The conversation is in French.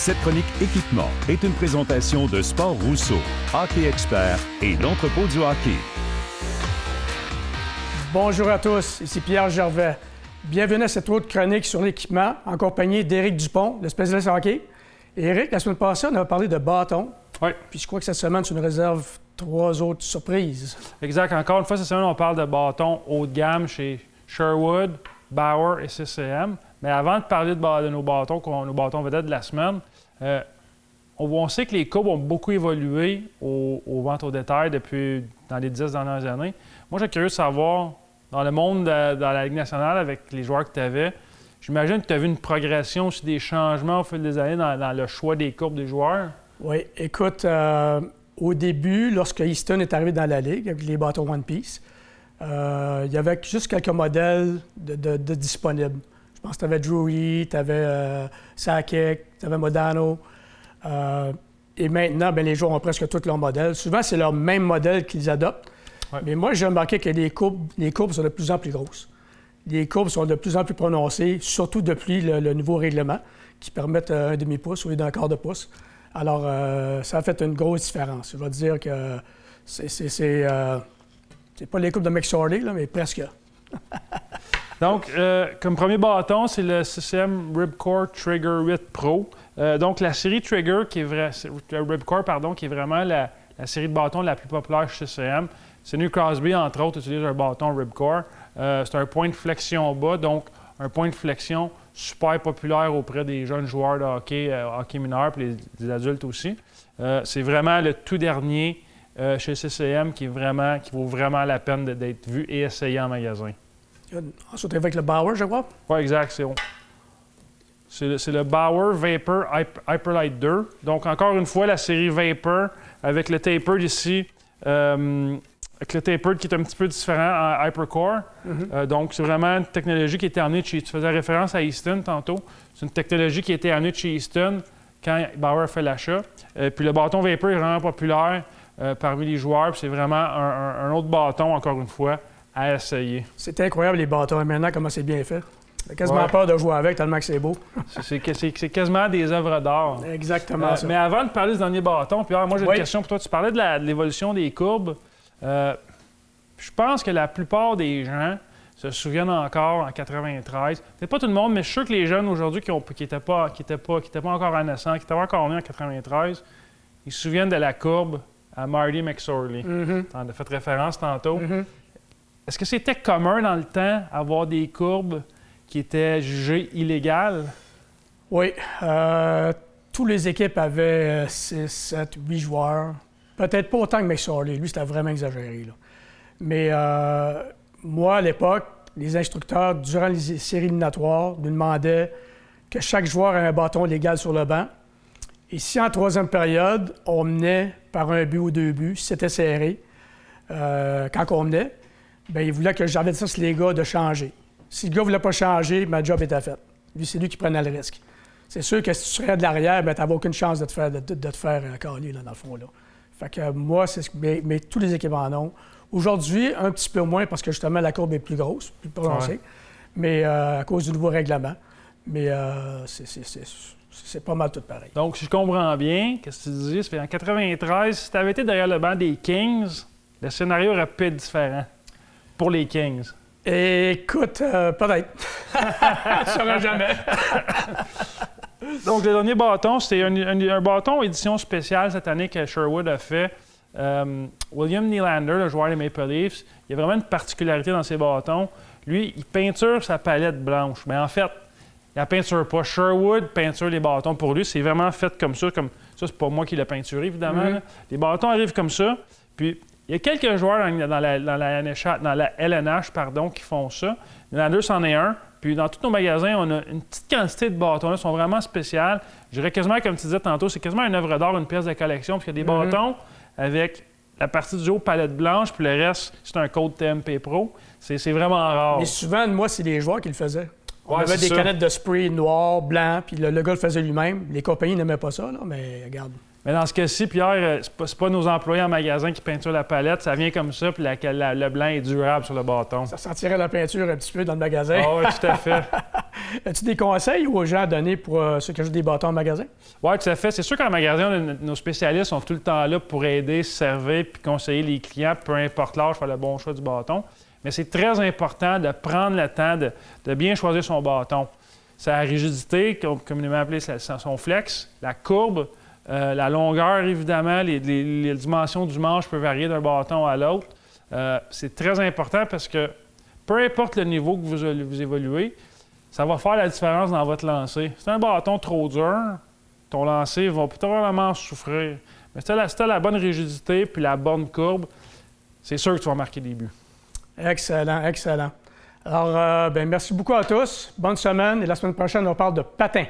Cette chronique équipement est une présentation de Sport Rousseau, Hockey Expert et l'entrepôt du hockey. Bonjour à tous, ici Pierre Gervais. Bienvenue à cette autre chronique sur l'équipement en compagnie d'Éric Dupont, le spécialiste hockey. Et Éric, la semaine passée, on a parlé de bâtons. Oui. Puis je crois que cette semaine, tu nous réserves 3 autres surprises. Exact. Encore une fois, cette semaine, on parle de bâtons haut de gamme chez Sherwood, Bauer et CCM. Mais avant de parler de nos bâtons vedettes de la semaine, on sait que les courbes ont beaucoup évolué aux ventes au détail dans les 10 dernières années. Moi, j'ai curieux de savoir, dans le monde dans la Ligue nationale, avec les joueurs que tu avais, j'imagine que tu as vu une progression aussi, des changements au fil des années dans le choix des courbes des joueurs. Oui, écoute, au début, lorsque Easton est arrivé dans la Ligue avec les bâtons One Piece, il y avait juste quelques modèles de disponibles. Je pense que tu avais Drury, tu avais Sakic, tu avais Modano. Et maintenant, bien, les joueurs ont presque tous leurs modèles. Souvent, c'est leur même modèle qu'ils adoptent. Ouais. Mais moi, j'ai remarqué que les courbes sont de plus en plus grosses. Les courbes sont de plus en plus prononcées, surtout depuis le nouveau règlement qui permet un demi-pouce au lieu d'un quart de pouce. Alors, ça a fait une grosse différence. Je vais dire que c'est pas les courbes de McSorley, là, mais presque. Donc, comme premier bâton, c'est le CCM Ripcord Trigger 8 Pro. Donc, la série Trigger, Ripcord, qui est vraiment la série de bâtons la plus populaire chez CCM. Sidney Crosby, entre autres, utilise un bâton Ripcord. C'est un point de flexion bas, donc un point de flexion super populaire auprès des jeunes joueurs de hockey mineur et des adultes aussi. C'est vraiment le tout dernier chez CCM qui vaut vraiment la peine d'être vu et essayé en magasin. Ensuite, avec le Bauer, je crois? Oui, exact. C'est le Bauer Vapor Hyperlight 2. Donc, encore une fois, la série Vapor avec le tapered ici, avec le tapered qui est un petit peu différent en Hypercore. Mm-hmm. Donc, c'est vraiment une technologie qui a été amenée de chez... Tu faisais référence à Easton tantôt. C'est une technologie qui a été amenée de chez Easton quand Bauer a fait l'achat. Puis le bâton Vapor est vraiment populaire parmi les joueurs. Puis c'est vraiment un autre bâton, encore une fois, à essayer. C'est incroyable, les bâtons. Maintenant, comment c'est bien fait. J'ai quasiment peur de jouer avec, tellement que c'est beau. c'est quasiment des œuvres d'art. Exactement ça. Mais avant de parler du dernier bâton, Pierre, moi, j'ai une question pour toi. Tu parlais de l'évolution des courbes. Je pense que la plupart des gens se souviennent encore en 93. Peut-être pas tout le monde, mais je suis sûr que les jeunes aujourd'hui qui n'étaient pas encore naissants, qui étaient encore nés en 93, ils se souviennent de la courbe à Marty McSorley. Mm-hmm. Tu en as fait référence tantôt. Mm-hmm. Est-ce que c'était commun dans le temps avoir des courbes qui étaient jugées illégales? Oui. Toutes les équipes avaient 6, 7, 8 joueurs. Peut-être pas autant que McSorley. Lui, c'était vraiment exagéré, là. Mais moi, à l'époque, les instructeurs, durant les séries éliminatoires, nous demandaient que chaque joueur ait un bâton légal sur le banc. Et si en troisième période, on menait par un but ou 2 buts, si c'était serré, quand on menait, bien, il voulait que j'avertisse les gars de changer. Si le gars ne voulait pas changer, ma job était faite. Lui, c'est lui qui prenait le risque. C'est sûr que si tu serais de l'arrière, bien, tu n'avais aucune chance de te faire caler, là, dans le fond. Là. Fait que moi, mais tous les équipes en ont. Aujourd'hui, un petit peu moins parce que justement, la courbe est plus grosse, plus prononcée, mais à cause du nouveau règlement. Mais c'est pas mal tout pareil. Donc, si je comprends bien, qu'est-ce que tu dis? C'est en 93, si tu avais été derrière le banc des Kings, le scénario aurait pu être différent pour les Kings. Écoute, peut-être. Je ne saurais jamais. Donc, le dernier bâton, c'était un bâton édition spéciale cette année que Sherwood a fait. William Nylander, le joueur des Maple Leafs, il y a vraiment une particularité dans ses bâtons. Lui, il peinture sa palette blanche. Mais en fait, il la peinture pas. Sherwood peinture les bâtons pour lui. C'est vraiment fait comme ça. Ça, c'est pas moi qui l'ai peinturé, évidemment. Mm-hmm. Les bâtons arrivent comme ça. Puis, il y a quelques joueurs dans la LNH qui font ça. Nylander, c'en est un. Puis dans tous nos magasins, on a une petite quantité de bâtons. Là, ils sont vraiment spéciaux. Je dirais quasiment, comme tu disais tantôt, c'est quasiment une œuvre d'art, une pièce de collection, parce qu'il y a des bâtons avec la partie du haut palette blanche, puis le reste, c'est un code TMP Pro. C'est vraiment rare. Mais souvent, moi, c'est les joueurs qui le faisaient. On avait des canettes de spray noir, blanc, puis le gars le faisait lui-même. Les compagnies n'aimaient pas ça, là, mais regarde. Mais dans ce cas-ci, Pierre, c'est pas nos employés en magasin qui peinturent la palette. Ça vient comme ça, puis le blanc est durable sur le bâton. Ça sentirait la peinture un petit peu dans le magasin. Ah oui, tout à fait. As-tu des conseils aux gens à donner pour ceux qui achètent des bâtons en magasin? Oui, tout à fait. C'est sûr qu'en magasin, nos spécialistes sont tout le temps là pour aider, servir puis conseiller les clients, peu importe l'âge, faire le bon choix du bâton. Mais c'est très important de prendre le temps de bien choisir son bâton. Sa rigidité, communément appelée son flex, la courbe, la longueur, évidemment, les dimensions du manche peuvent varier d'un bâton à l'autre. C'est très important parce que peu importe le niveau que vous évoluez, ça va faire la différence dans votre lancer. Si c'est un bâton trop dur, ton lancer va probablement souffrir. Mais si tu as la bonne rigidité puis la bonne courbe, c'est sûr que tu vas marquer des buts. Excellent, excellent. Alors, merci beaucoup à tous. Bonne semaine et la semaine prochaine, on parle de patin.